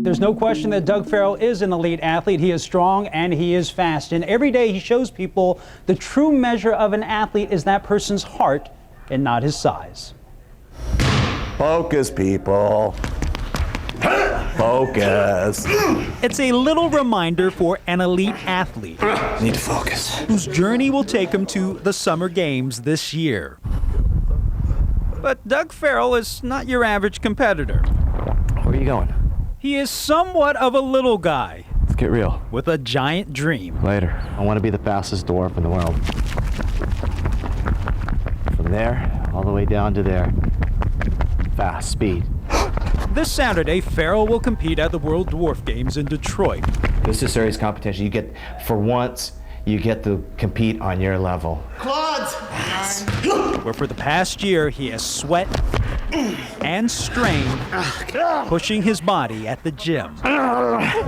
There's no question that Doug Farrell is an elite athlete. He is strong and he is fast. And every day he shows people the true measure of an athlete is that person's heart and not his size. Focus, people. Focus. It's a little reminder for an elite athlete. Need to focus. Whose journey will take him to the Summer Games this year. But Doug Farrell is not your average competitor. Where are you going? He is somewhat of a little guy. Let's get real. With a giant dream. Later. I want to be the fastest dwarf in the world. From there, all the way down to there. Fast, speed. This Saturday, Farrell will compete at the World Dwarf Games in Detroit. This is a serious competition. You get, for once, you get to compete on your level. Quads! Where for the past year, he has sweat and strained, pushing his body at the gym.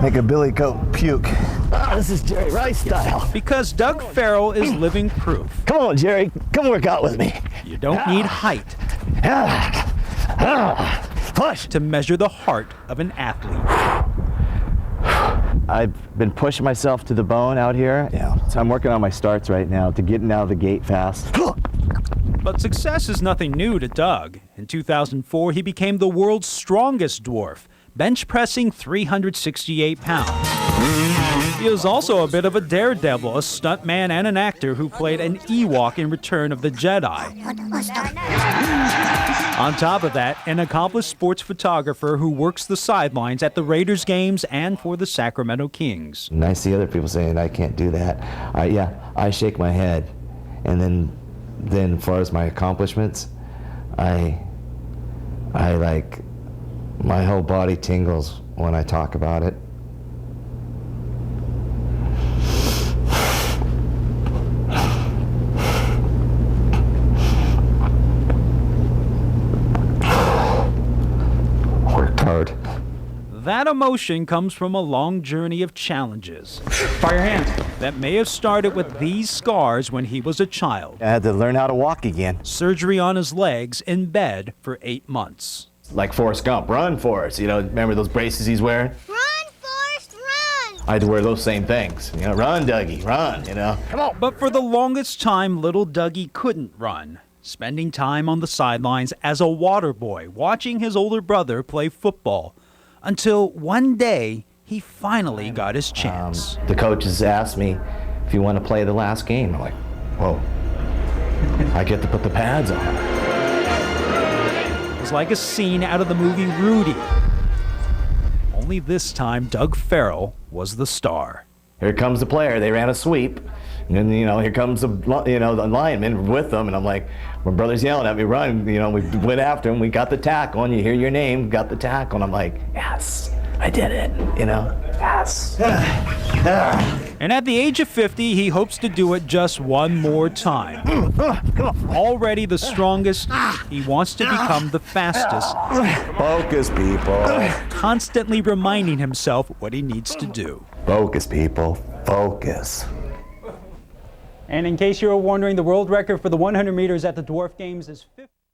Make a billy goat puke. This is Jerry Rice style. Because Doug Farrell is living proof. Come on, Jerry. Come work out with me. You don't need height Push to measure the heart of an athlete. I've been pushing myself to the bone out here. Yeah. So I'm working on my starts right now to get out of the gate fast. But success is nothing new to Doug. In 2004, he became the world's strongest dwarf, bench pressing 368 pounds. He is also a bit of a daredevil, a stuntman and an actor who played an Ewok in Return of the Jedi. On top of that, an accomplished sports photographer who works the sidelines at the Raiders games and for the Sacramento Kings. And I see other people saying I can't do that. I shake my head. And then as far as my accomplishments, I like, my whole body tingles when I talk about it. Worked hard. That emotion comes from a long journey of challenges. Fire your hands. That may have started with these scars when he was a child. I had to learn how to walk again. Surgery on his legs in bed for 8 months. Like Forrest Gump, run, Forrest. You know, remember those braces he's wearing? Run, Forrest, run! I had to wear those same things. You know, run, Dougie, run, you know. Come on. But for the longest time, little Dougie couldn't run, spending time on the sidelines as a water boy, watching his older brother play football, until one day he finally got his chance. The coaches asked me if you want to play the last game. I'm like, whoa, I get to put the pads on. It was like a scene out of the movie Rudy. Only this time, Doug Farrell was the star. Here comes the player. They ran a sweep. And then, you know, here comes the lineman with them. And I'm like, my brother's yelling at me, run. You know, we went after him. We got the tackle. And you hear your name, got the tackle. And I'm like, yes, I did it, you know, yes. And at the age of 50, he hopes to do it just one more time. Already the strongest, he wants to become the fastest. Focus, people. Constantly reminding himself what he needs to do. Focus, people. Focus. And in case you were wondering, the world record for the 100 meters at the Dwarf Games is 50.